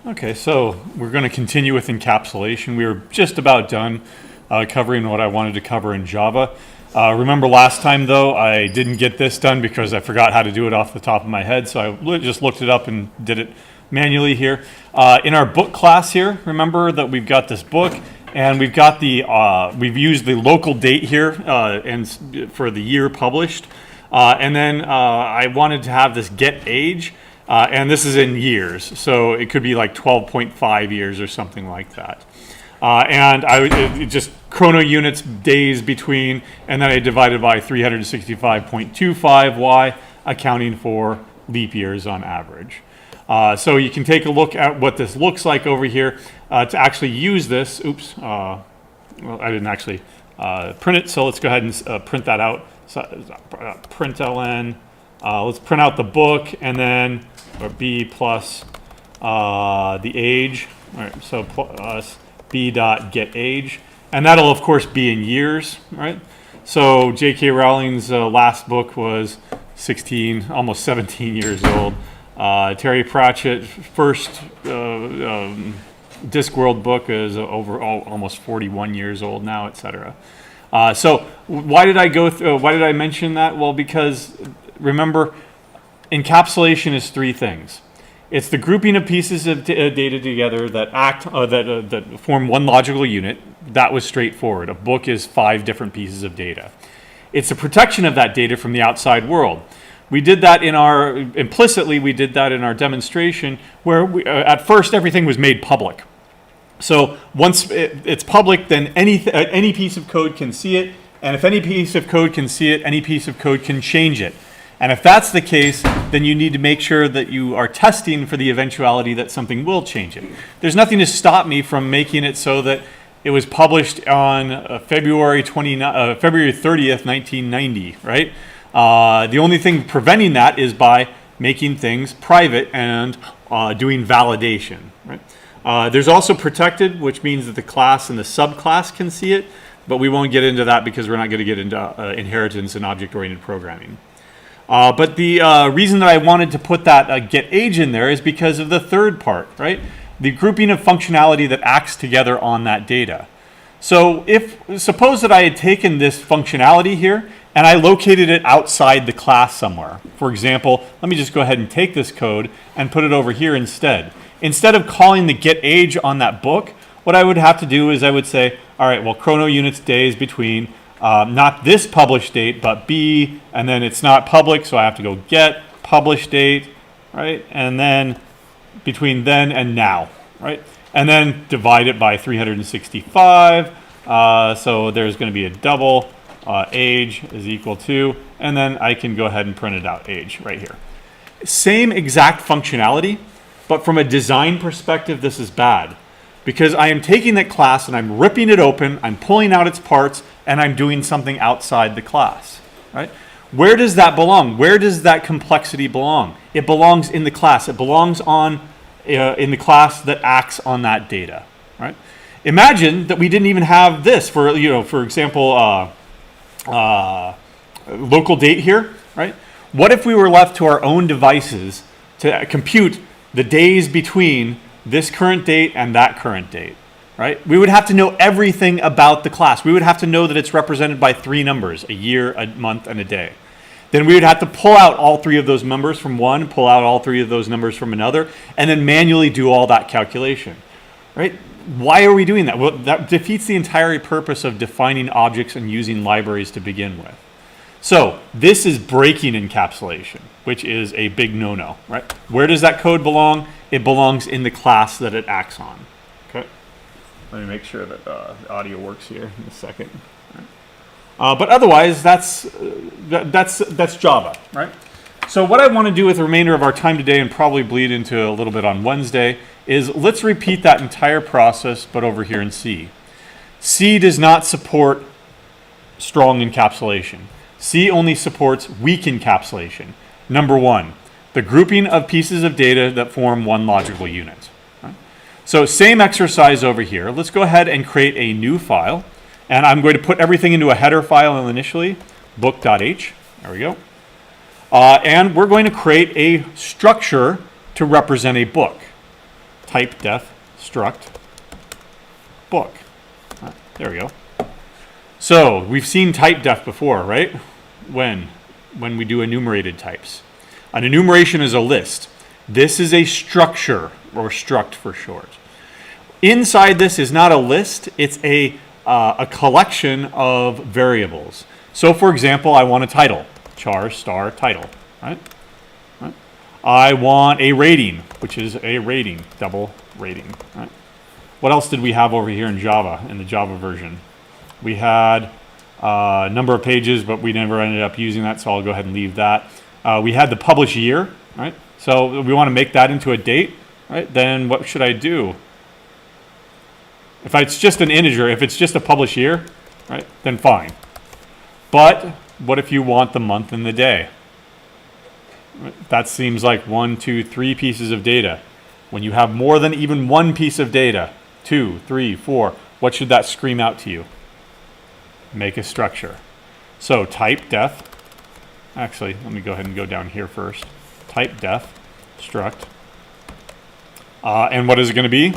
Okay, so we're going to continue with encapsulation. We were just about done covering what I wanted to cover in Java. Remember last time, though, I didn't get this done because I forgot how to do it off the top of my head, so I just looked it up and did it manually here. In our book class here, remember that we've got this book, and we've got we've used the local date here and for the year published. And then I wanted to have this get age. And this is in years, so it could be like 12.5 years or something like that. And it just chrono units, days between, and then I divided by 365.25y, accounting for leap years on average. So you can take a look at what this looks like over here. To actually use this, well, I didn't actually print it, so let's go ahead and print that out. So, println, let's print out the book, and then or b plus the age. All right, so plus b dot get age, and that'll of course be in years, right? So J.K. Rowling's last book was 16, almost 17 years old. Terry Pratchett's first Discworld book is almost 41 years old now, etc. So why did I why did I mention that? Well, because remember, encapsulation is three things. It's the grouping of pieces of data together that that form one logical unit. That was straightforward. A book is 5 different pieces of data. It's the protection of that data from the outside world. We did that implicitly, we did that in our demonstration where at first everything was made public. So once it's public, then any piece of code can see it. And if any piece of code can see it, any piece of code can change it. And if that's the case, then you need to make sure that you are testing for the eventuality that something will change it. There's nothing to stop me from making it so that it was published on February 30th, 1990, right? The only thing preventing that is by making things private and doing validation, right? There's also protected, which means that the class and the subclass can see it, but we won't get into that because we're not going to get into inheritance and object-oriented programming. But the reason that I wanted to put that get age in there is because of the third part, right? The grouping of functionality that acts together on that data. So suppose that I had taken this functionality here and I located it outside the class somewhere. For example, let me just go ahead and take this code and put it over here instead. Instead of calling the get age on that book, what I would have to do is I would say, all right, well, chrono units days between not this published date, but B, and then it's not public, so I have to go get published date, right? And then between then and now, right? And then divide it by 365, so there's going to be a double, age is equal to, and then I can go ahead and print it out, age, right here. Same exact functionality, but from a design perspective, this is bad. Because I am taking that class and I'm ripping it open, I'm pulling out its parts, and I'm doing something outside the class, right? Where does that belong? Where does that complexity belong? It belongs in the class. It belongs in the class that acts on that data, right? Imagine that we didn't even have this for example, local date here, right? What if we were left to our own devices to compute the days between this current date and that current date, right? We would have to know everything about the class. We would have to know that it's represented by 3 numbers, a year, a month, and a day. Then we would have to pull out all 3 of those numbers from one, pull out all 3 of those numbers from another, and then manually do all that calculation, right? Why are we doing that? Well, that defeats the entire purpose of defining objects and using libraries to begin with. So this is breaking encapsulation, which is a big no-no, right? Where does that code belong? It belongs in the class that it acts on. Okay. Let me make sure that the audio works here in a second. Right. But otherwise, that's Java, right? So what I want to do with the remainder of our time today, and probably bleed into a little bit on Wednesday, is let's repeat that entire process, but over here in C. C does not support strong encapsulation. C only supports weak encapsulation. Number 1, the grouping of pieces of data that form one logical unit. Right? So same exercise over here. Let's go ahead and create a new file. And I'm going to put everything into a header file initially, book.h. There we go. And we're going to create a structure to represent a book. type def struct book. There we go. So we've seen type def before, right? When we do enumerated types. An enumeration is a list. This is a structure, or struct for short. Inside this is not a list, it's a collection of variables. So for example, I want a title, char star title, right? I want a rating, which is a rating, double rating, right? What else did we have over here in Java, in the Java version? We had a number of pages, but we never ended up using that, so I'll go ahead and leave that. We had the publish year, right? So we want to make that into a date, right? Then what should I do? If it's just an integer, if it's just a publish year, right, then fine. But what if you want the month and the day? That seems like 1, 2, 3 pieces of data. When you have more than even one piece of data, 2, 3, 4, what should that scream out to you? Make a structure. So type def, actually, let me go ahead and go down here first. Type def struct. And what is it going to be?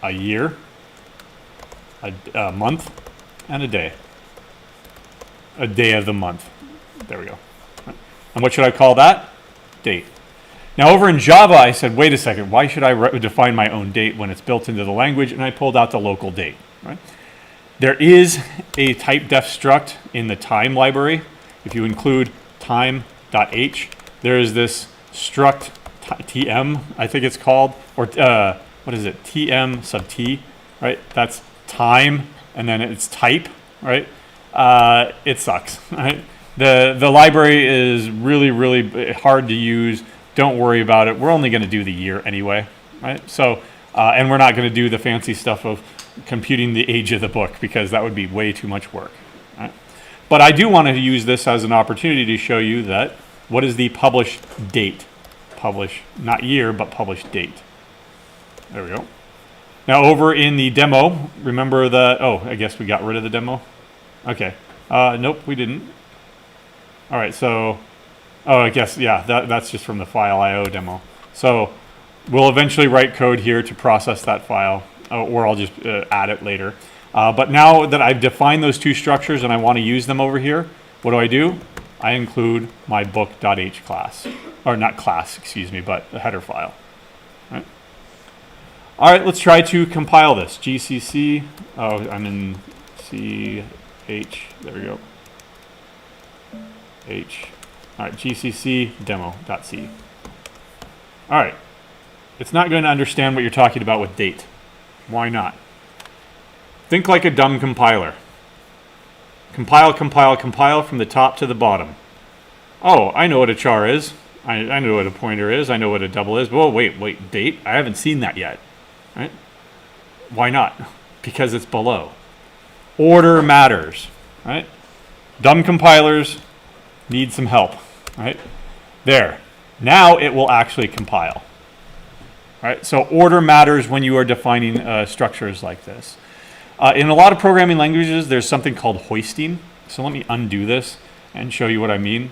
A year, a month, and a day. A day of the month. There we go. And what should I call that? Date. Now over in Java, I said, wait a second, why should I define my own date when it's built into the language? And I pulled out the local date. Right? There is a type def struct in the time library. If you include time.h, there is this struct tm, I think it's called, or what is it, tm sub t, right? That's time, and then it's type, right? It sucks, right? The library is really, really hard to use. Don't worry about it. We're only going to do the year anyway, right? So, and we're not going to do the fancy stuff of computing the age of the book because that would be way too much work, right? But I do want to use this as an opportunity to show you that what is the publish date? Publish, not year, but publish date. There we go. Now over in the demo, remember that, oh, I guess we got rid of the demo. Okay. Nope, we didn't. All right, so, oh, I guess, yeah, that's just from the file IO demo. So we'll eventually write code here to process that file, or I'll just add it later. But now that I've defined those two structures and I want to use them over here, what do? I include my book.h class, or not class, excuse me, but the header file. All right, let's try to compile this. GCC, oh, I'm in CH, there we go. H. All right, GCC demo.c. All right, it's not going to understand what you're talking about with date. Why not? Think like a dumb compiler. Compile, compile, compile from the top to the bottom. Oh, I know what a char is. I know what a pointer is. I know what a double is. Well, wait, date? I haven't seen that yet. Right? Why not? Because it's below. Order matters. Right? Dumb compilers need some help. Right? There. Now it will actually compile. Right? So order matters when you are defining structures like this. In a lot of programming languages, there's something called hoisting. So let me undo this and show you what I mean.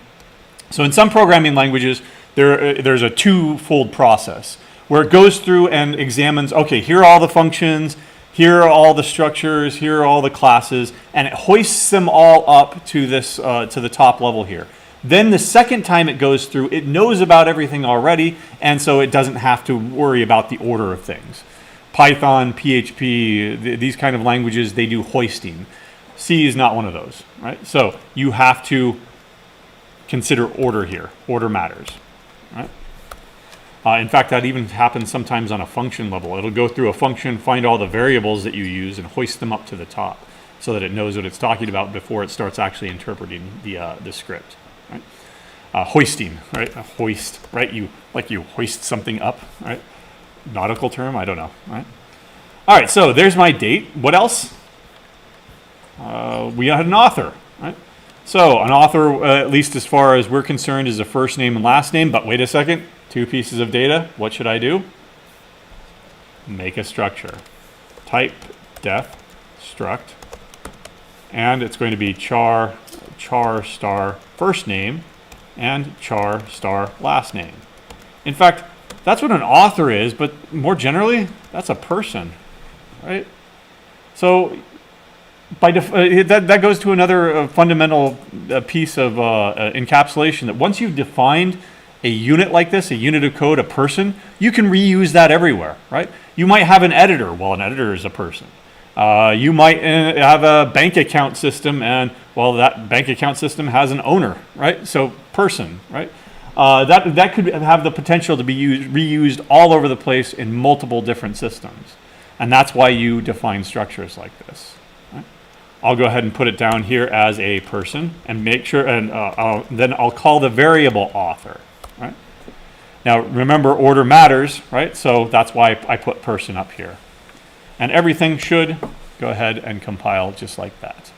So in some programming languages, there's a two-fold process where it goes through and examines, okay, here are all the functions, here are all the structures, here are all the classes, and it hoists them all up to this to the top level here. Then the second time it goes through, it knows about everything already, and so it doesn't have to worry about the order of things. Python, PHP, these kind of languages, they do hoisting. C is not one of those, right? So you have to consider order here. Order matters, right? In fact, that even happens sometimes on a function level. It'll go through a function, find all the variables that you use, and hoist them up to the top so that it knows what it's talking about before it starts actually interpreting the script. Right? Hoisting, right? A hoist, right? You hoist something up, right? Nautical term, I don't know, right? All right, so there's my date. What else? We had an author, right? So an author, at least as far as we're concerned, is a first name and last name. But wait a second, two pieces of data. What should I do? Make a structure. Type def struct, and it's going to be char star first name and char star last name. In fact, that's what an author is, but more generally, that's a person, right? So that goes to another fundamental piece of encapsulation, that once you've defined a unit like this, a unit of code, a person, you can reuse that everywhere, right? You might have an editor. Well, an editor is a person. You might have a bank account system, and well, that bank account system has an owner, right? So person, right? That could have the potential to be reused all over the place in multiple different systems, and that's why you define structures like this. Right? I'll go ahead and put it down here as a person, and make sure, and then I'll call the variable author. Right? Now remember, order matters, right? So that's why I put person up here. And everything should go ahead and compile just like that.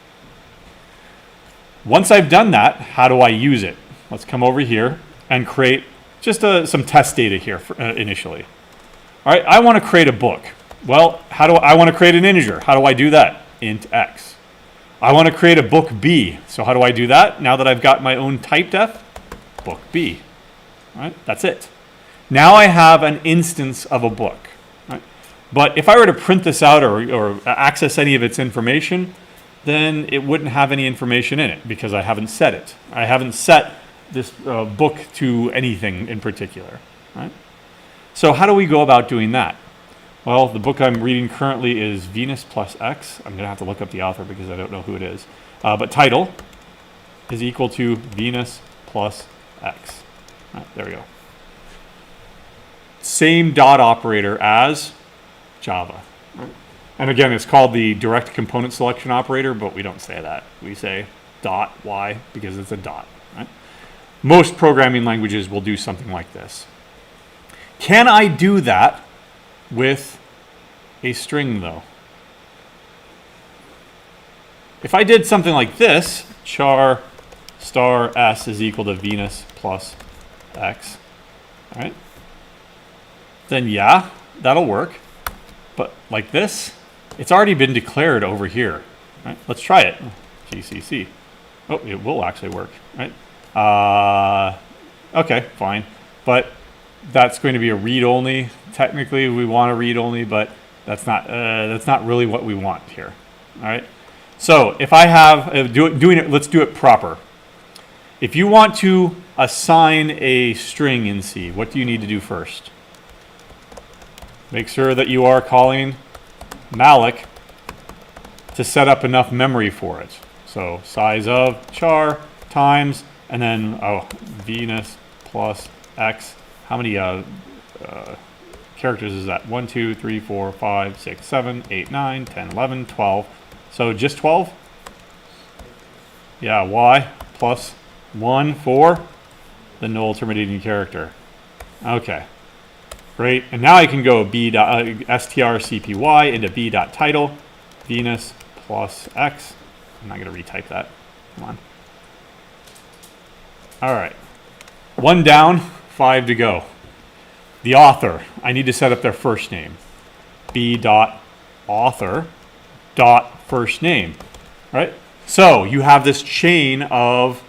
Once I've done that, how do I use it? Let's come over here and create just some test data here initially. All right, I want to create a book. Well, I want to create an integer. How do I do that? Int x. I want to create a book B. So how do I do that? Now that I've got my own type def, book B. All right, that's it. Now I have an instance of a book. Right? But if I were to print this out or access any of its information, then it wouldn't have any information in it because I haven't set it. I haven't set this book to anything in particular. Right? So how do we go about doing that? Well, the book I'm reading currently is Venus plus X. I'm going to have to look up the author because I don't know who it is. But title is equal to Venus plus X. Right, there we go. Same dot operator as Java. Right? And again, it's called the direct component selection operator, but we don't say that. We say dot. Why? Because it's a dot. Right? Most programming languages will do something like this. Can I do that with a string, though? If I did something like this, char star s is equal to Venus plus X, all right? Then yeah, that'll work. But like this, it's already been declared over here. Right? Let's try it. GCC. Oh, it will actually work, right? Okay, fine. But that's going to be a read-only. Technically, we want a read-only, but that's not really what we want here. All right. So if I have let's do it proper. If you want to assign a string in C, what do you need to do first? Make sure that you are calling malloc to set up enough memory for it. So size of char times, and then Venus plus X. How many characters is that? 1, 2, 3, 4, 5, 6, 7, 8, 9, 10, 11, 12. So just 12? Yeah, Y plus 1 for the null terminating character. Okay, great. And now I can go strcpy into b.title, Venus plus X. I'm not going to retype that. Come on. All right. 1 down, 5 to go. The author, I need to set up their first name. b.author dot first name. Right? So you have this chain of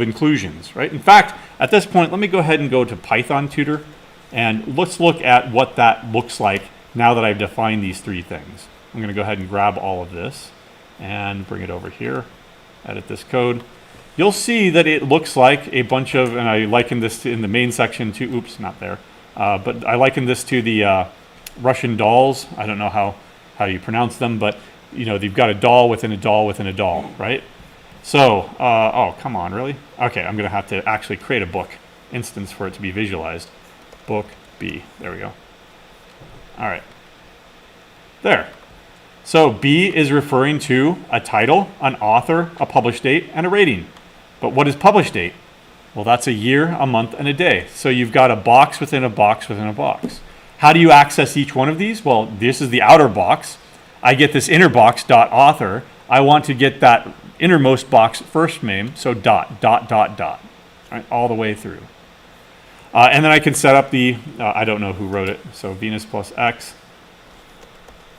inclusions, right? In fact, at this point, let me go ahead and go to Python tutor, and let's look at what that looks like now that I've defined these three things. I'm going to go ahead and grab all of this and bring it over here, edit this code. You'll see that it looks like a bunch of, and I likened this to, in the main section to, oops, not there, but I likened this to the Russian dolls. I don't know how you pronounce them, but you know, you've got a doll within a doll within a doll, right? So, oh, come on, really? Okay, I'm going to have to actually create a book instance for it to be visualized. Book B, there we go. All right, there. So B is referring to a title, an author, a publish date, and a rating. But what is publish date? Well, that's a year, a month, and a day. So you've got a box within a box within a box. How do you access each one of these? Well, this is the outer box. I get this inner box, dot author. I want to get that innermost box first name, so dot, dot, dot, dot, right, all the way through. And then I can set up the, I don't know who wrote it, so Venus plus X,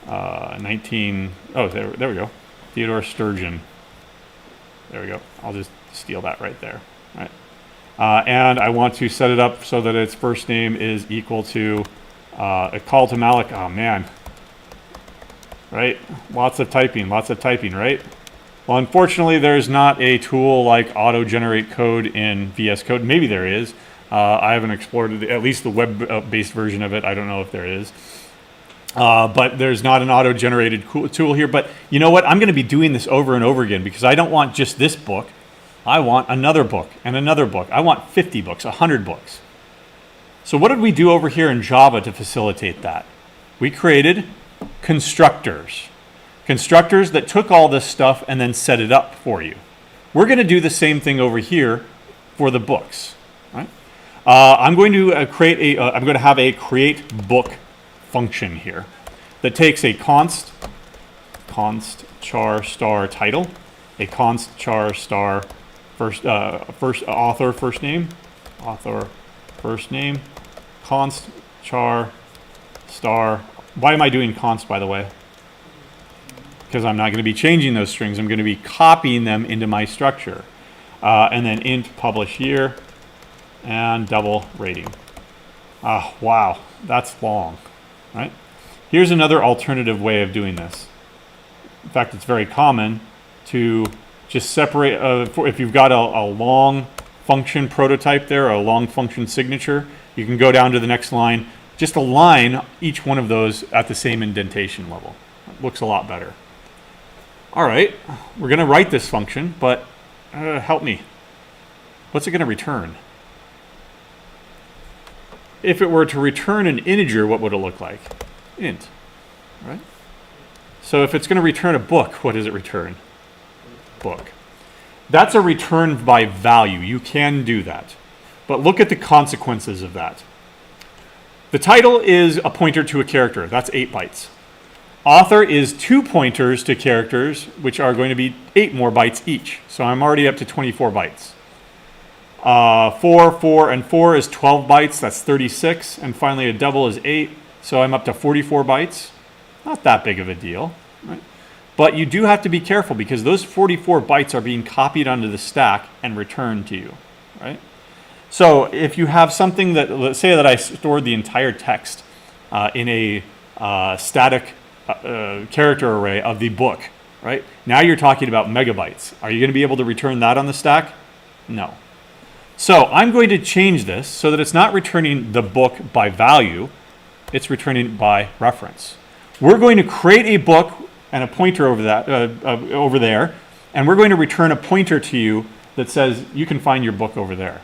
19, oh, there we go, Theodore Sturgeon. There we go. I'll just steal that right there, right? And I want to set it up so that its first name is equal to a call to malloc. Oh man, right? Lots of typing, right? Well, unfortunately, there's not a tool like auto-generate code in VS Code. Maybe there is. I haven't explored it, at least the web-based version of it. I don't know if there is. But there's not an auto-generated tool here. But you know what? I'm going to be doing this over and over again because I don't want just this book. I want another book and another book. I want 50 books, 100 books. So what did we do over here in Java to facilitate that? We created constructors. Constructors that took all this stuff and then set it up for you. We're going to do the same thing over here for the books. Right? I'm going to I'm going to have a create book function here that takes a const char star title, a const char star author first name, const char star. Why am I doing const, by the way? Because I'm not going to be changing those strings. I'm going to be copying them into my structure. And then int publish year and double rating. Wow, that's long, right? Here's another alternative way of doing this. In fact, it's very common to just separate, if you've got a long function prototype there, or a long function signature, you can go down to the next line, just align each one of those at the same indentation level. It looks a lot better. All right, we're going to write this function, but help me. What's it going to return? If it were to return an integer, what would it look like? Int, right? So if it's going to return a book, what does it return? Book. That's a return by value. You can do that. But look at the consequences of that. The title is a pointer to a character. That's 8 bytes. Author is 2 pointers to characters, which are going to be 8 more bytes each. So I'm already up to 24 bytes. 4 and 4 is 12 bytes. That's 36. And finally, a double is 8. So I'm up to 44 bytes. Not that big of a deal, right? But you do have to be careful because those 44 bytes are being copied onto the stack and returned to you, right? So if you have something that, let's say that I stored the entire text in a static character array of the book, right? Now you're talking about megabytes. Are you going to be able to return that on the stack? No. So I'm going to change this so that it's not returning the book by value, it's returning by reference. We're going to create a book and a pointer over that over there, and we're going to return a pointer to you that says you can find your book over there.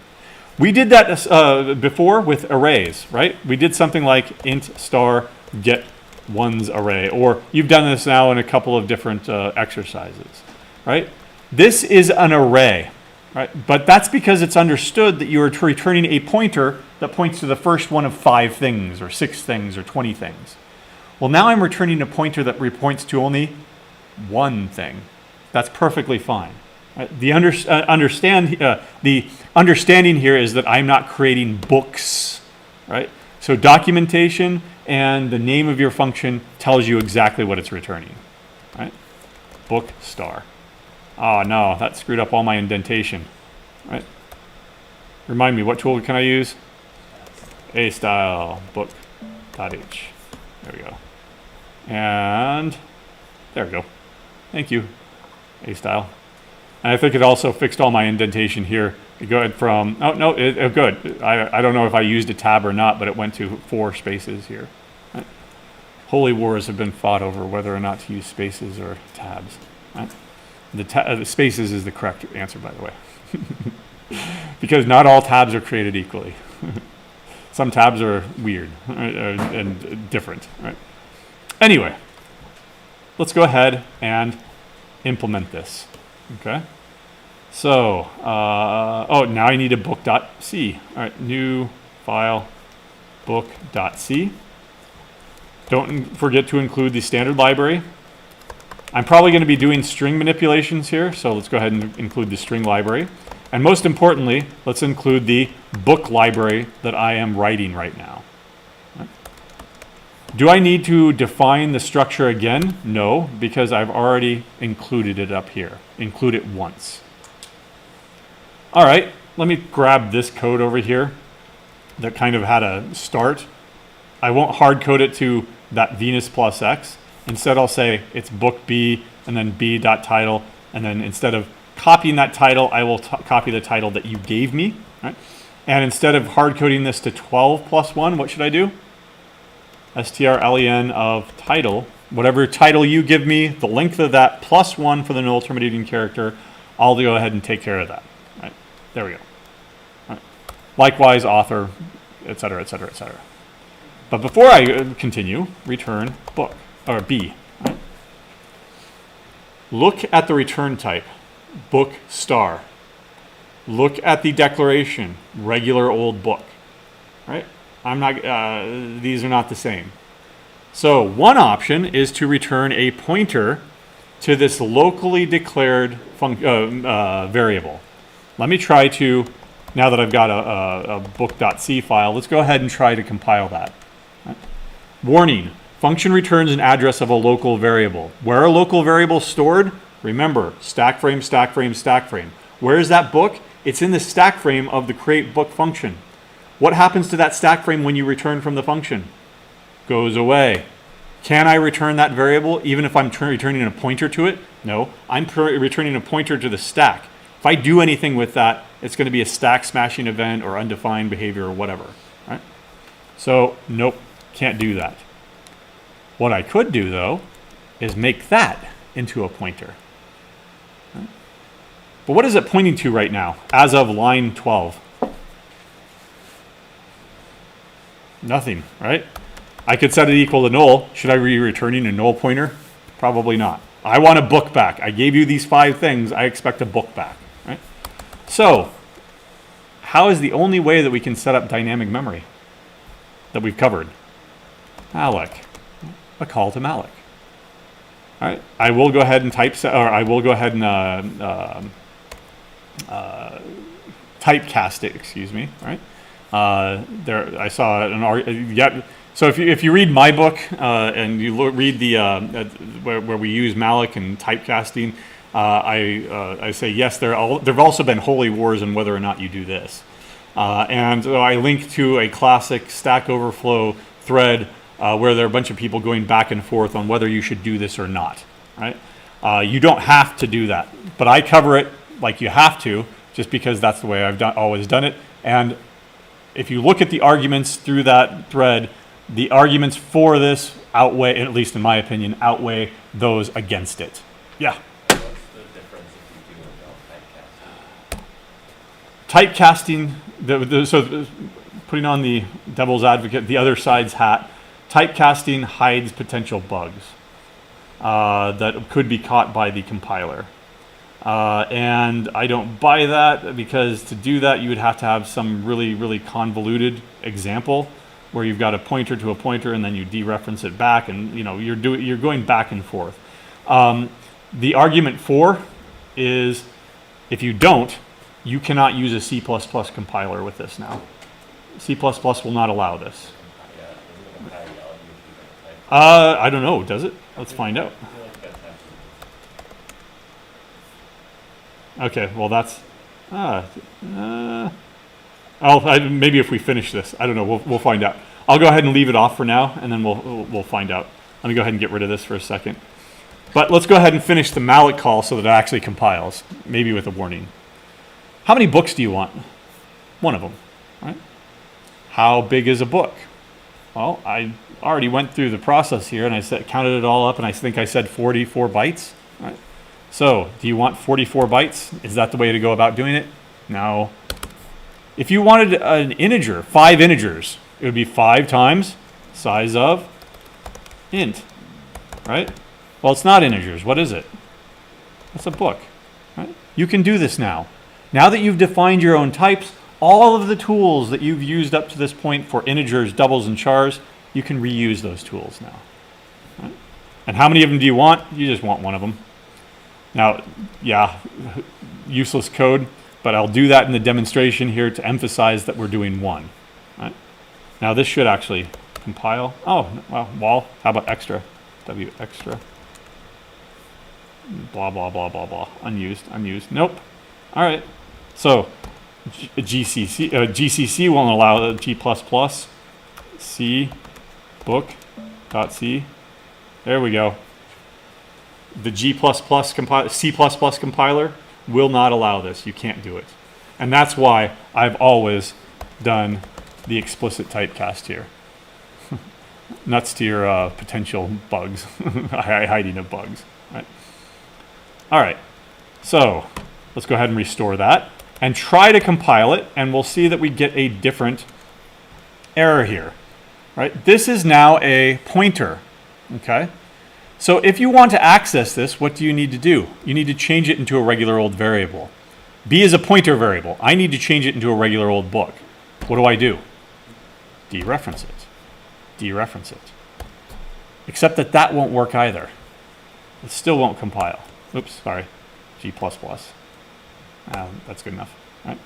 We did that before with arrays, right? We did something like int star get ones array, or you've done this now in a couple of different exercises, right? This is an array, right? But that's because it's understood that you are returning a pointer that points to the first one of 5 things, or 6 things, or 20 things. Well, now I'm returning a pointer that points to only 1 thing. That's perfectly fine. Right? The understanding here is that I'm not creating books, right? So documentation and the name of your function tells you exactly what it's returning, right? Book star. Oh no, that screwed up all my indentation, right? Remind me, what tool can I use? A style book.h. There we go. And there we go. Thank you, A style. And I think it also fixed all my indentation here. Good from, oh no, good. I don't know if I used a tab or not, but it went to 4 spaces here. Right? Holy wars have been fought over whether or not to use spaces or tabs. Right? The spaces is the correct answer, by the way. Because not all tabs are created equally. Some tabs are weird and different. Right? Anyway, let's go ahead and implement this. Okay. So, oh, now I need a book.c. All right, new file book.c. Don't forget to include the standard library. I'm probably going to be doing string manipulations here, so let's go ahead and include the string library. And most importantly, let's include the book library that I am writing right now. Right. Do I need to define the structure again? No, because I've already included it up here. Include it once. All right, let me grab this code over here that kind of had a start. I won't hard code it to that Venus plus X. Instead, I'll say it's book B and then B.title. And then instead of copying that title, I will copy the title that you gave me. Right? And instead of hard coding this to 12 plus 1, what should I do? strlen of title. Whatever title you give me, the length of that plus 1 for the null terminating character, I'll go ahead and take care of that. Right? There we go. Right. Likewise, author, etc., etc., etc. But before I continue, return book, or B. Right? Look at the return type, book star. Look at the declaration, regular old book. Right? I'm not. These are not the same. So one option is to return a pointer to this locally declared variable. Let me try to, now that I've got a book.c file, let's go ahead and try to compile that. Right? Warning, function returns an address of a local variable. Where are local variables stored? Remember, stack frame, stack frame, stack frame. Where is that book? It's in the stack frame of the create book function. What happens to that stack frame when you return from the function? Goes away. Can I return that variable even if I'm returning a pointer to it? No, I'm returning a pointer to the stack. If I do anything with that, it's going to be a stack smashing event or undefined behavior or whatever. Right? So, nope, can't do that. What I could do, though, is make that into a pointer. Right? But what is it pointing to right now, as of line 12? Nothing, right? I could set it equal to null. Should I be returning a null pointer? Probably not. I want a book back. I gave you these 5 things. I expect a book back, right? So, how is the only way that we can set up dynamic memory that we've covered? malloc, a call to malloc. All right, I will go ahead and typecast it. Excuse me. Right there, I saw an yeah. So if you read my book and you read the where we use malloc and typecasting, I say yes. There've also been holy wars on whether or not you do this, and so I link to a classic Stack Overflow thread where there are a bunch of people going back and forth on whether you should do this or not. Right? You don't have to do that, but I cover it like you have to, just because that's the way I've always done it. And if you look at the arguments through that thread, the arguments for this outweigh, at least in my opinion, outweigh those against it. Yeah? What's the difference if you do or don't typecasting? Typecasting, so putting on the devil's advocate, the other side's hat, typecasting hides potential bugs that could be caught by the compiler. And I don't buy that, because to do that you would have to have some really, really convoluted example where you've got a pointer to a pointer and then you dereference it back, and you're going back and forth. The argument for is if you don't, you cannot use a C++ compiler with this now. C++ will not allow this. I don't know, does it? Let's find out. Okay, well that's maybe if we finish this, I don't know. We'll find out. I'll go ahead and leave it off for now, and then we'll find out. Let me go ahead and get rid of this for a second. But let's go ahead and finish the malloc call so that it actually compiles, maybe with a warning. How many books do you want? One of them, right? How big is a book? Well, I already went through the process here, and I counted it all up, and I think I said 44 bytes, right? So, do you want 44 bytes? Is that the way to go about doing it? No. If you wanted an integer, 5 integers, it would be 5 times size of int, right? Well, it's not integers. What is it? It's a book, right? You can do this now. Now that you've defined your own types, all of the tools that you've used up to this point for integers, doubles, and chars, you can reuse those tools now. Right? And how many of them do you want? You just want one of them. Now, yeah, useless code, but I'll do that in the demonstration here to emphasize that we're doing one. Right? Now this should actually compile. Oh, well, how about extra? W extra. Blah, blah, blah, blah, blah. Unused. Nope. All right. So GCC won't allow G++. C book.c. There we go. The C++ compiler will not allow this. You can't do it. And that's why I've always done the explicit typecast here. Nuts to your potential bugs, hiding of bugs. Right? All right, so let's go ahead and restore that and try to compile it, and we'll see that we get a different error here. Right? This is now a pointer. Okay. So if you want to access this, what do you need to do? You need to change it into a regular old variable. B is a pointer variable. I need to change it into a regular old book. What do? Dereference it. Dereference it. Except that that won't work either. It still won't compile. Oops, sorry. G++. That's good enough. Right?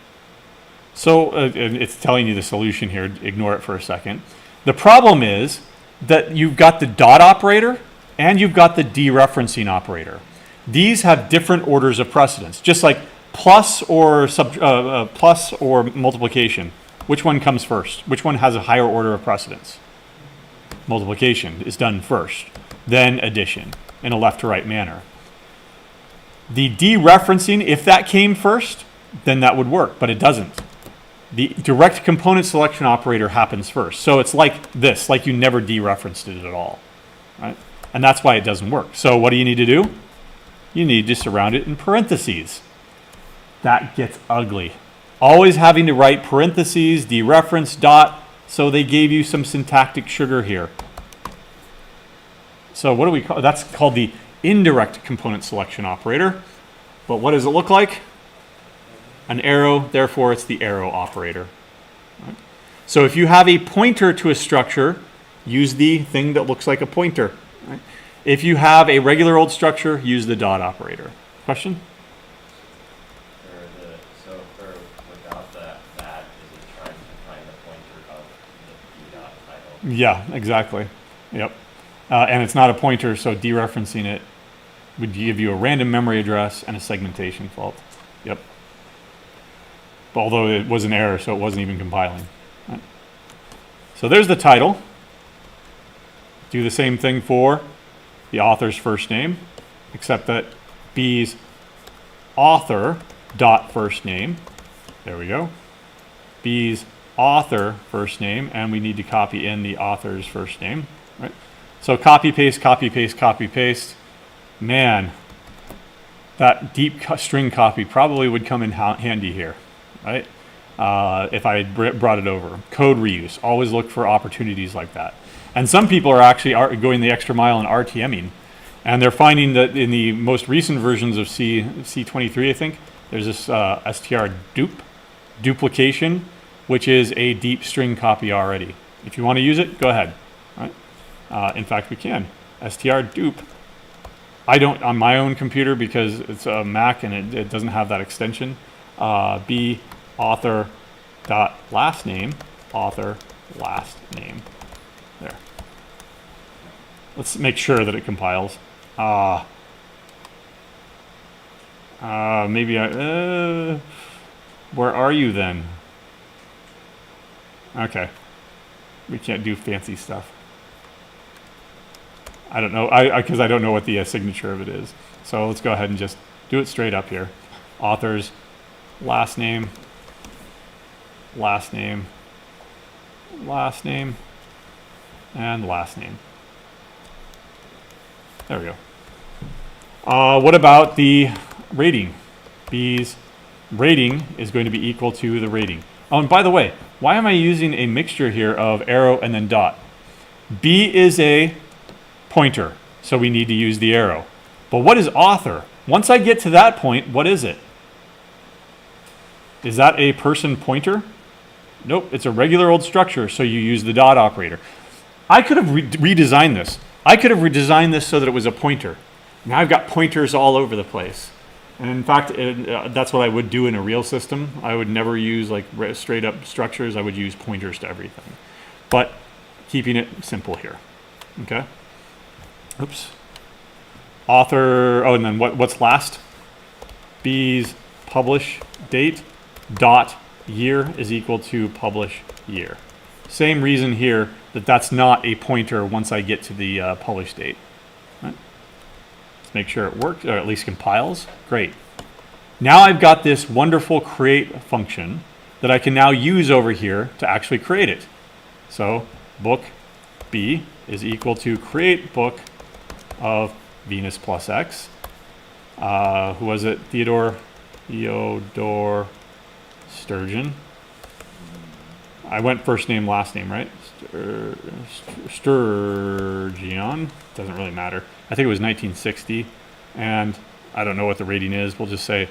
So it's telling you the solution here. Ignore it for a second. The problem is that you've got the dot operator and you've got the dereferencing operator. These have different orders of precedence, just like plus or multiplication. Which one comes first? Which one has a higher order of precedence? Multiplication is done first, then addition in a left to right manner. The dereferencing, if that came first, then that would work, but it doesn't. The direct component selection operator happens first. So it's like this, like you never dereferenced it at all. Right? And that's why it doesn't work. So what do you need to do? You need to surround it in parentheses. That gets ugly. Always having to write parentheses, dereference, dot, so they gave you some syntactic sugar here. So what do we call, that's called the indirect component selection operator. But what does it look like? An arrow, therefore it's the arrow operator. Right? So if you have a pointer to a structure, use the thing that looks like a pointer. Right? If you have a regular old structure, use the dot operator. Question? Without that, is it trying to find the pointer of the dot title? Yeah, exactly. Yep. And it's not a pointer, so dereferencing it would give you a random memory address and a segmentation fault. Yep. Although it was an error, so it wasn't even compiling. Right. So there's the title. Do the same thing for the author's first name, except that B's author dot first name. There we go. B's author first name, and we need to copy in the author's first name. Right. So copy paste, copy paste, copy paste. Man, that deep string copy probably would come in handy here. Right? If I had brought it over. Code reuse. Always look for opportunities like that. And some people are actually going the extra mile in RTMing. And they're finding that in the most recent versions of C23, I think, there's this duplication, which is a deep string copy already. If you want to use it, go ahead. Right? In fact, we can. strdup. I don't on my own computer because it's a Mac and it doesn't have that extension. B author dot last name, author last name. There. Let's make sure that it compiles. Maybe where are you then? Okay. We can't do fancy stuff. I don't know, because I don't know what the signature of it is. So let's go ahead and just do it straight up here. Author's last name, last name, last name, and last name. There we go. What about the rating? B's rating is going to be equal to the rating. Oh, and by the way, why am I using a mixture here of arrow and then dot? B is a pointer, so we need to use the arrow. But what is author? Once I get to that point, what is it? Is that a person pointer? Nope, it's a regular old structure, so you use the dot operator. I could have redesigned this. I could have redesigned this so that it was a pointer. Now I've got pointers all over the place. And in fact, that's what I would do in a real system. I would never use like straight up structures. I would use pointers to everything. But keeping it simple here. Okay? Oops. Author, oh, and then what's last? B's publish date dot year is equal to publish year. Same reason here that that's not a pointer once I get to the publish date. Right? Let's make sure it works, or at least compiles. Great. Now I've got this wonderful create function that I can now use over here to actually create it. So book B is equal to create book of Venus plus X. Who was it? Theodore Sturgeon. I went first name, last name, right? Sturgeon. Doesn't really matter. I think it was 1960. And I don't know what the rating is. We'll just say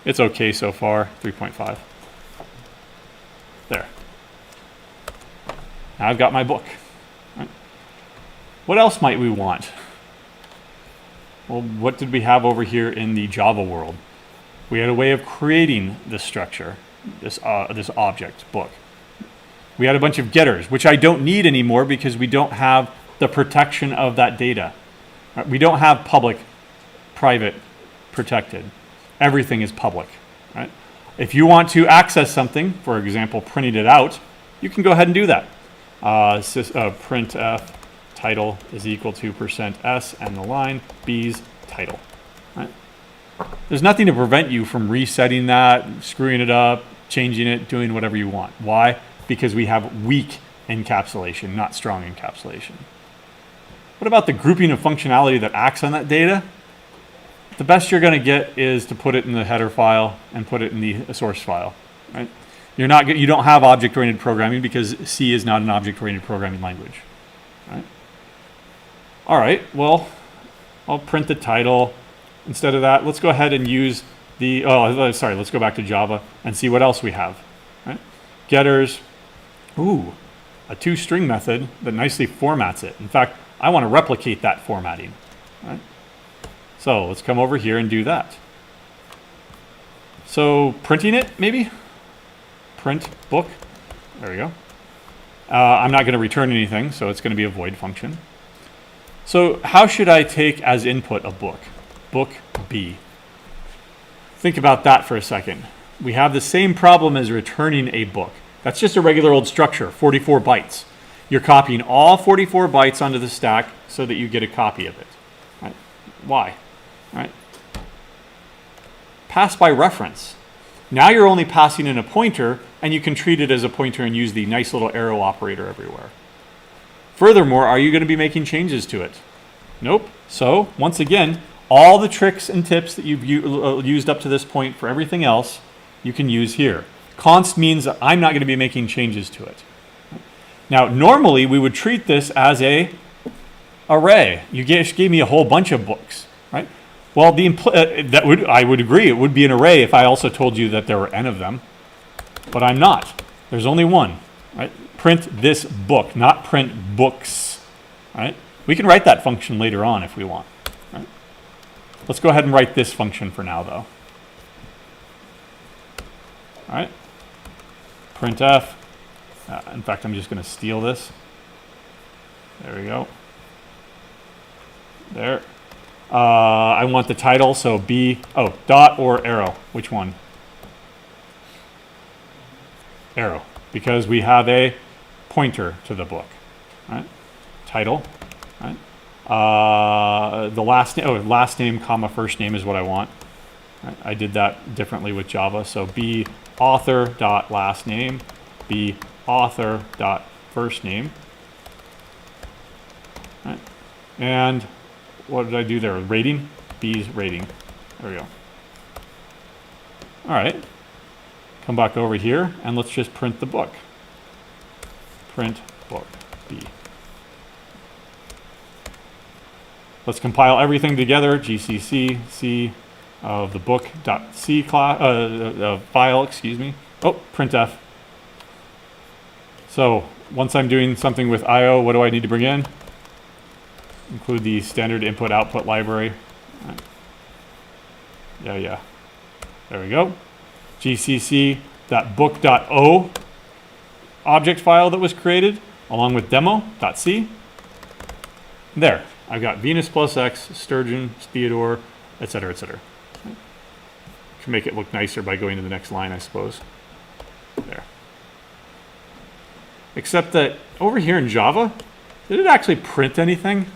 it's okay so far, 3.5. There. Now I've got my book. Right. What else might we want? Well, what did we have over here in the Java world? We had a way of creating this structure, this object, book. We had a bunch of getters, which I don't need anymore because we don't have the protection of that data. Right? We don't have public, private, protected. Everything is public. Right? If you want to access something, for example, printing it out, you can go ahead and do that. Printf title is equal to %s and the line B's title. Right? There's nothing to prevent you from resetting that, screwing it up, changing it, doing whatever you want. Why? Because we have weak encapsulation, not strong encapsulation. What about the grouping of functionality that acts on that data? The best you're going to get is to put it in the header file and put it in the source file. Right? You don't have object-oriented programming because C is not an object-oriented programming language. Right? All right, well, I'll print the title. Instead of that, let's go ahead and use the, let's go back to Java and see what else we have. Right? Getters, a toString method that nicely formats it. In fact, I want to replicate that formatting. Right? So let's come over here and do that. So printing it, maybe? Print book. There we go. I'm not going to return anything, so it's going to be a void function. So how should I take as input a book? Book B. Think about that for a second. We have the same problem as returning a book. That's just a regular old structure, 44 bytes. You're copying all 44 bytes onto the stack so that you get a copy of it. Right? Why? Right? Pass by reference. Now you're only passing in a pointer, and you can treat it as a pointer and use the nice little arrow operator everywhere. Furthermore, are you going to be making changes to it? Nope. So, once again, all the tricks and tips that you've used up to this point for everything else, you can use here. Const means that I'm not going to be making changes to it. Now, normally we would treat this as a array. You gave me a whole bunch of books, right? Well, I would agree. It would be an array if I also told you that there were n of them, but I'm not. There's only one, right? Print this book, not print books, right? We can write that function later on if we want. Right? Let's go ahead and write this function for now, though. All right. Printf. In fact, I'm just going to steal this. There we go. There. I want the title, so B, dot or arrow. Which one? Arrow, because we have a pointer to the book. Right? Title. Right? The last name, comma, first name is what I want. Right? I did that differently with Java, so B author dot last name, B author dot first name. Right? And what did I do there? Rating? B's rating. There we go. All right. Come back over here and let's just print the book. Print book B. Let's compile everything together. GCC C of the book.c class file. Excuse me. Oh, printf. So once I'm doing something with I/O, what do I need to bring in? Include the standard input-output library. Right. Yeah. There we go. GCC.book.o object file that was created, along with demo.c. There, I've got Venus plus X, Sturgeon, Theodore, etc., etc. Can make it look nicer by going to the next line, I suppose. There. Except that over here in Java, did it actually print anything?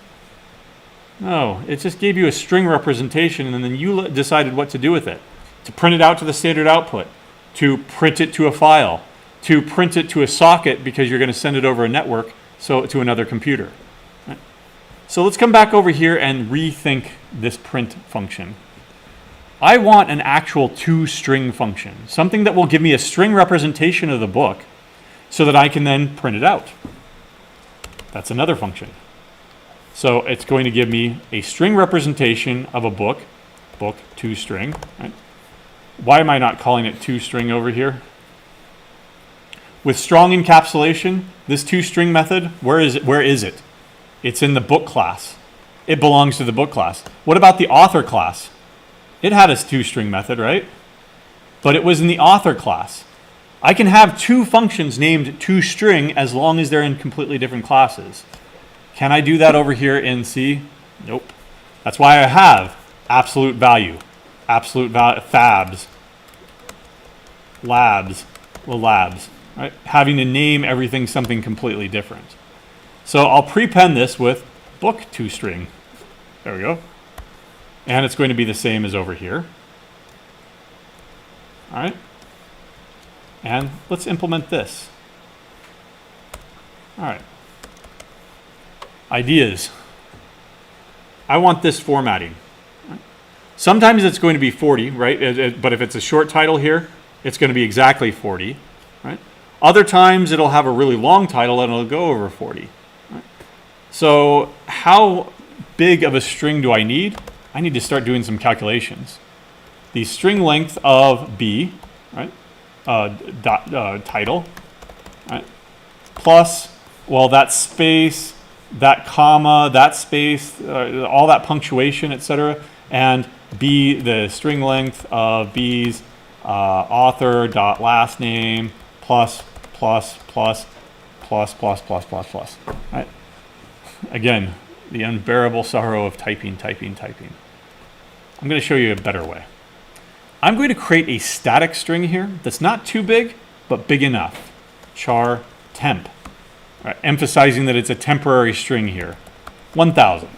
No, it just gave you a string representation and then you decided what to do with it. To print it out to the standard output, to print it to a file, to print it to a socket because you're going to send it over a network, so to another computer. Right? So let's come back over here and rethink this print function. I want an actual toString function, something that will give me a string representation of the book so that I can then print it out. That's another function. So it's going to give me a string representation of a book toString. Right? Why am I not calling it toString over here? With strong encapsulation, this toString method, where is it? It's in the book class. It belongs to the book class. What about the author class? It had a toString method, right? But it was in the author class. I can have two functions named toString as long as they're in completely different classes. Can I do that over here in C? Nope. That's why I have absolute value, fabs, labs, right? Having to name everything something completely different. So I'll prepend this with book toString. There we go. And it's going to be the same as over here. All right. And let's implement this. All right. Ideas. I want this formatting. Sometimes it's going to be 40, right? But if it's a short title here, it's going to be exactly 40, right? Other times it'll have a really long title and it'll go over 40. Right? So how big of a string do I need? I need to start doing some calculations. The string length of B, right? Title, right? Plus, well, that space, that comma, that space, all that punctuation, etc., and B, the string length of B's author dot last name plus. Right? Again, the unbearable sorrow of typing. I'm going to show you a better way. I'm going to create a static string here that's not too big, but big enough. Char temp. Right, emphasizing that it's a temporary string here. 1,000.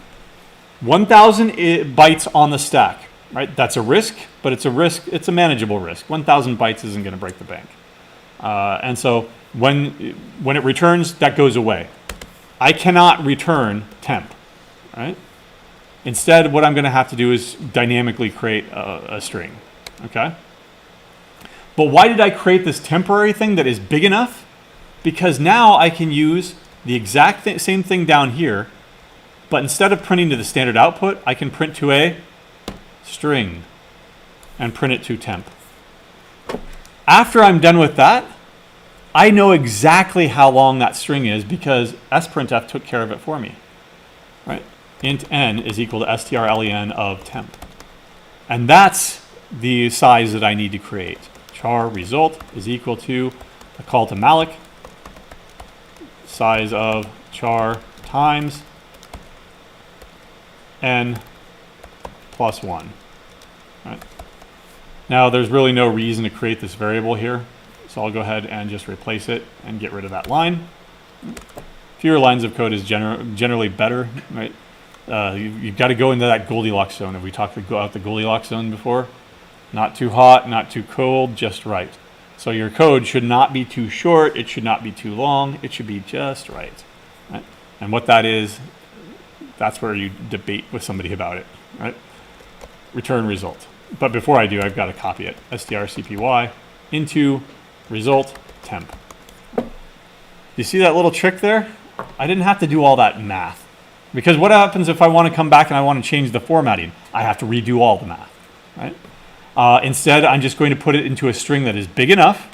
1,000 bytes on the stack. Right? That's a risk, but it's a risk. It's a manageable risk. 1,000 bytes isn't going to break the bank. And so when it returns, that goes away. I cannot return temp. Right? Instead, what I'm going to have to do is dynamically create a string. Okay? But why did I create this temporary thing that is big enough? Because now I can use the exact same thing down here, but instead of printing to the standard output, I can print to a string and print it to temp. After I'm done with that, I know exactly how long that string is because sprintf took care of it for me. Right? Int n is equal to strlen of temp. And that's the size that I need to create. Char result is equal to a call to malloc, size of char times n plus 1. Right? Now there's really no reason to create this variable here, so I'll go ahead and just replace it and get rid of that line. Fewer lines of code is generally better, right? You've got to go into that Goldilocks zone. Have we talked about the Goldilocks zone before? Not too hot, not too cold, just right. So your code should not be too short, it should not be too long, it should be just right. Right? And what that is, that's where you debate with somebody about it. Right? Return result. But before I do, I've got to copy it. strcpy into result temp. You see that little trick there? I didn't have to do all that math. Because what happens if I want to come back and I want to change the formatting? I have to redo all the math. Right? Instead, I'm just going to put it into a string that is big enough,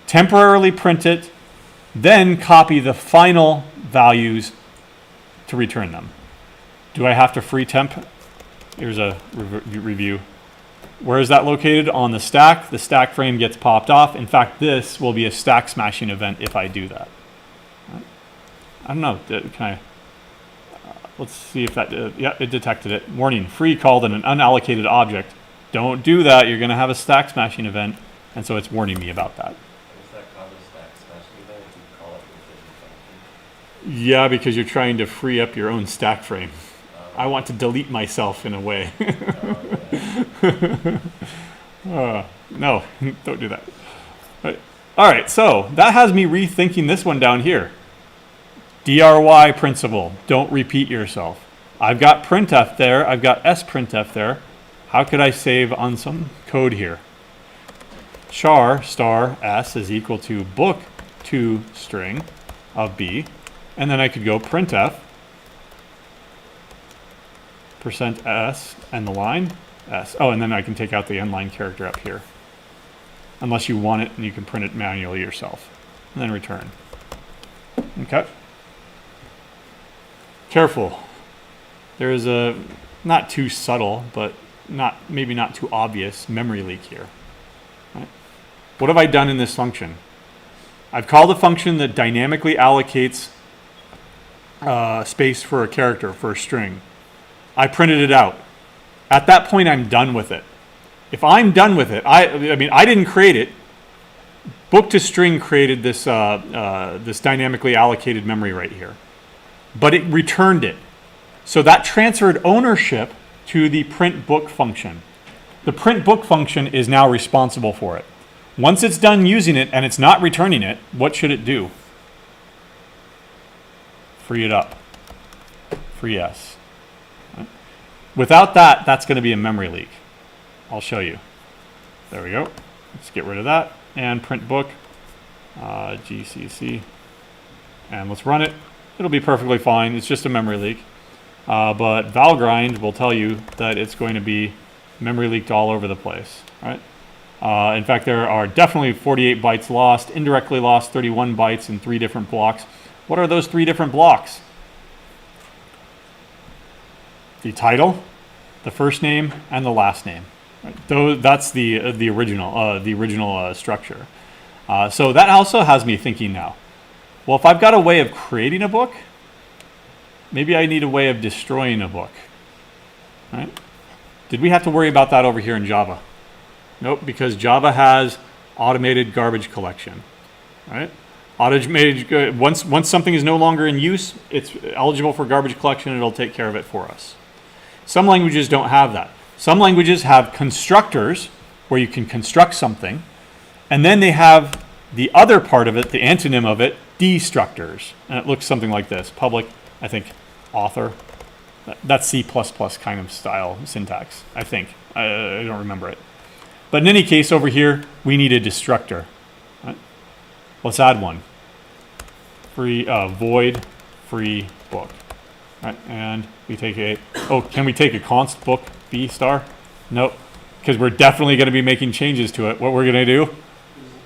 temporarily print it, then copy the final values to return them. Do I have to free temp? Here's a review. Where is that located? On the stack. The stack frame gets popped off. In fact, this will be a stack smashing event if I do that. Right? I don't know. Can I? Let's see if that. Yeah, it detected it. Warning: free called an unallocated object. Don't do that. You're going to have a stack smashing event, and so it's warning me about that. Is Yeah, because you're trying to free up your own stack frame. I want to delete myself in a way. No, don't do that. All right, so that has me rethinking this one down here. DRY principle, don't repeat yourself. I've got printf there, I've got sprintf there. How could I save on some code here? Char star s is equal to book to string of b, and then I could go printf percent s and the line s. Oh, and then I can take out the end line character up here, unless you want it and you can print it manually yourself, and then return. Okay. Careful. There is a not too subtle, but maybe not too obvious memory leak here. Right? What have I done in this function? I've called a function that dynamically allocates space for a character, for a string. I printed it out. At that point, I'm done with it. If I'm done with it, I mean, I didn't create it. Book to string created this, this dynamically allocated memory right here. But it returned it. So that transferred ownership to the print book function. The print book function is now responsible for it. Once it's done using it and it's not returning it, what should it do? Free it up. Free S. Right? Without that, that's going to be a memory leak. I'll show you. There we go. Let's get rid of that. And print book, GCC. And let's run it. It'll be perfectly fine. It's just a memory leak. But Valgrind will tell you that it's going to be memory leaked all over the place. Right? In fact, there are definitely 48 bytes lost, indirectly lost 31 bytes in 3 different blocks. What are those 3 different blocks? The title, the first name, and the last name. Right? That's the original structure. So that also has me thinking now. Well, if I've got a way of creating a book, maybe I need a way of destroying a book. Right? Did we have to worry about that over here in Java? Nope, because Java has automated garbage collection. Right? Automated, once something is no longer in use, it's eligible for garbage collection, and it'll take care of it for us. Some languages don't have that. Some languages have constructors where you can construct something, and then they have the other part of it, the antonym of it, destructors. And it looks something like this. Public, I think, author. That's C++ kind of style syntax, I think. I don't remember it. But in any case, over here, we need a destructor. Right? Let's add one. Free, void, free book. Right? And we take a, oh, can we take a const book B star? Nope, because we're definitely going to be making changes to it. What we're going to do,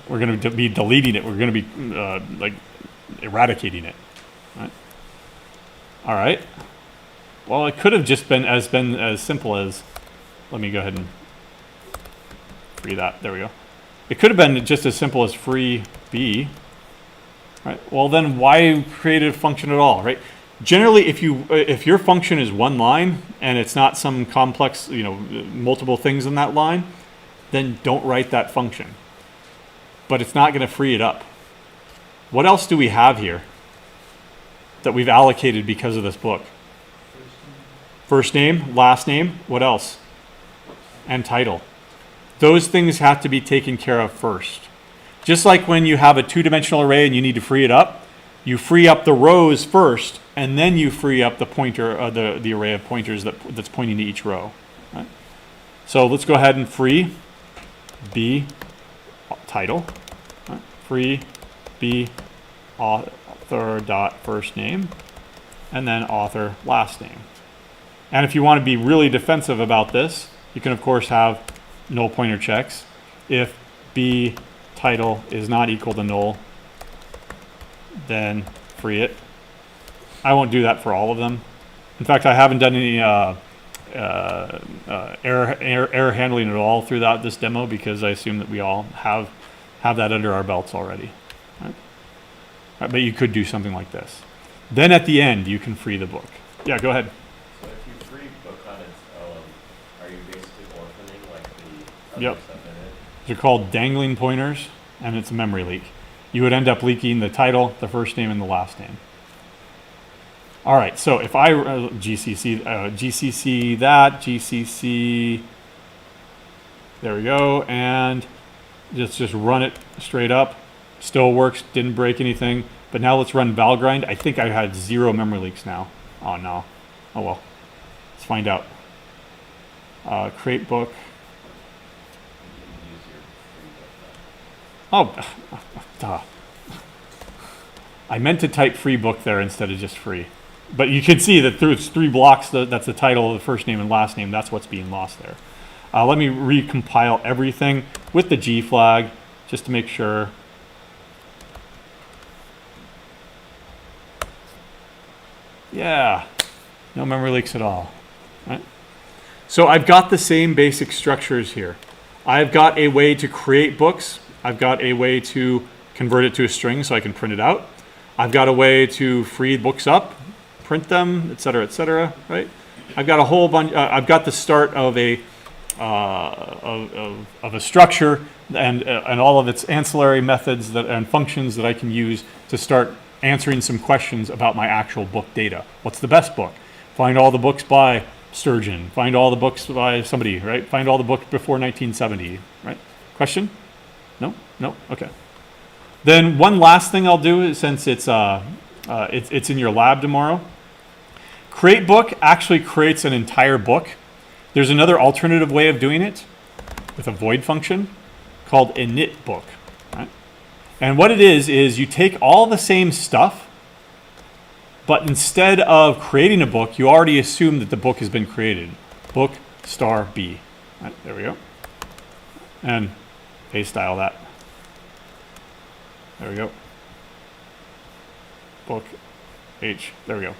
we're going to be deleting it. We're going to be like eradicating it. Right? All right. Well, it could have just been as simple as, let me go ahead and free that. There we go. It could have been just as simple as free B. Right? Well, then why create a function at all, right? Generally, if your function is one line and it's not some complex, multiple things in that line, then don't write that function. But it's not going to free it up. What else do we have here that we've allocated because of this book? First name, last name, what else? And title. Those things have to be taken care of first. Just like when you have a 2-dimensional array and you need to free it up, you free up the rows first, and then you free up the pointer, the array of pointers that's pointing to each row. Right? So let's go ahead and free B title, right? Free B author dot first name, and then author last name. And if you want to be really defensive about this, you can of course have null pointer checks. If B title is not equal to null, then free it. I won't do that for all of them. In fact, I haven't done any error handling at all throughout this demo because I assume that we all have that under our belts already. Right? Right, but you could do something like this. Then at the end, you can free the book. Yeah, go ahead. So if you free book on its own, are you basically orphaning like the other Yep. stuff in it? They're called dangling pointers, and it's a memory leak. You would end up leaking the title, the first name, and the last name. All right, so if I GCC that, GCC, there we go, and just run it straight up. Still works, didn't break anything. But now let's run Valgrind. I think I had 0 memory leaks now. Oh no. Oh well. Let's find out. Create book. Use your free book then. Oh, duh. I meant to type free book there instead of just free. But you can see that through its 3 blocks, that's the title, the first name and last name. That's what's being lost there. Let me recompile everything with the G flag just to make sure. Yeah, no memory leaks at all. Right? So I've got the same basic structures here. I've got a way to create books. I've got a way to convert it to a string so I can print it out. I've got a way to free books up, print them, etc., right? I've got a whole bunch. I've got the start of a structure and all of its ancillary methods and functions that I can use to start answering some questions about my actual book data. What's the best book? Find all the books by Sturgeon. Find all the books by somebody, right? Find all the books before 1970, right? Question? No? No? Okay. Then one last thing I'll do is, since it's in your lab tomorrow, create book actually creates an entire book. There's another alternative way of doing it with a void function called init book. Right? And what it is you take all the same stuff, but instead of creating a book, you already assume that the book has been created. Book star B. Right, there we go. And paste style that. There we go. Book H. There we go.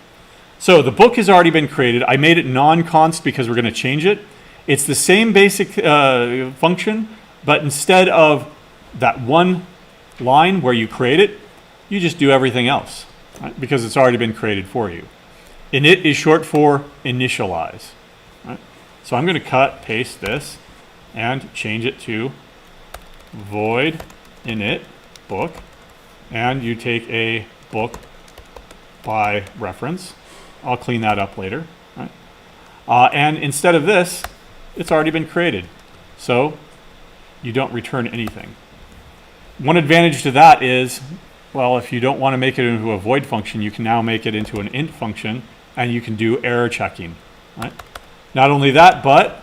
So the book has already been created. I made it non-const because we're going to change it. It's the same basic function, but instead of that one line where you create it, you just do everything else, right? Because it's already been created for you. Init is short for initialize. Right? So I'm going to cut, paste this, and change it to void init book, and you take a book by reference. I'll clean that up later. Right? And instead of this, it's already been created. So you don't return anything. One advantage to that is, well, if you don't want to make it into a void function, you can now make it into an int function, and you can do error checking. Right? Not only that, but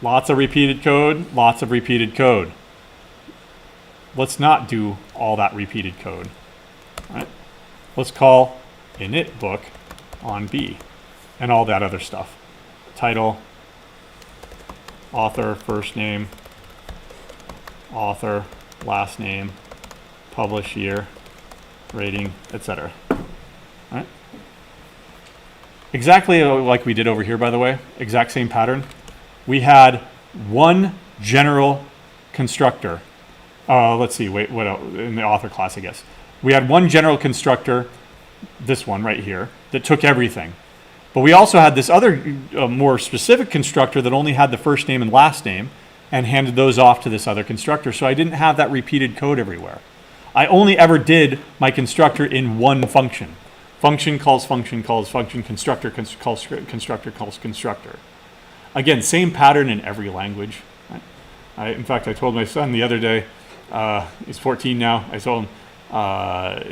lots of repeated code, lots of repeated code. Let's not do all that repeated code. Right? Let's call init book on B and all that other stuff. Title, author, first name, author, last name, publish year, rating, etc. Right? Exactly like we did over here, by the way, exact same pattern. We had one general constructor. Let's see, wait, what else? In the author class, I guess. We had one general constructor, this one right here, that took everything. But we also had this other more specific constructor that only had the first name and last name and handed those off to this other constructor. So I didn't have that repeated code everywhere. I only ever did my constructor in one function. Function calls function, constructor calls constructor, calls constructor. Again, same pattern in every language. Right? In fact, I told my son the other day, he's 14 now, I told him,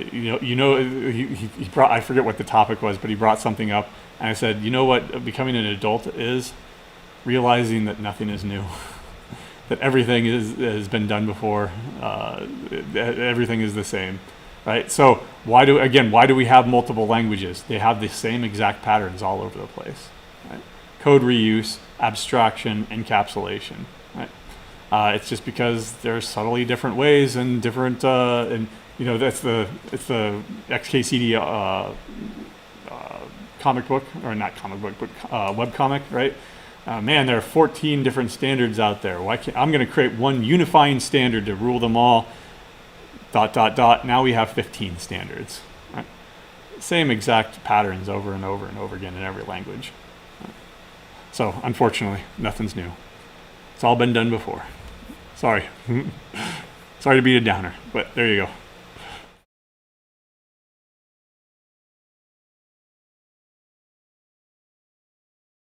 he brought, I forget what the topic was, but he brought something up, and I said, you know what becoming an adult is? Realizing that nothing is new. That everything has been done before, everything is the same, right? So why do we have multiple languages? They have the same exact patterns all over the place, right? Code reuse, abstraction, encapsulation, right? It's just because there's subtly different ways and different, it's the XKCD comic book, or not comic book, but webcomic, right? Man, there are 14 different standards out there. I'm going to create one unifying standard to rule them all, ... Now we have 15 standards. Right? Same exact patterns over and over and over again in every language. Right? So, unfortunately, nothing's new. It's all been done before. Sorry. Sorry to be a downer, but there you go.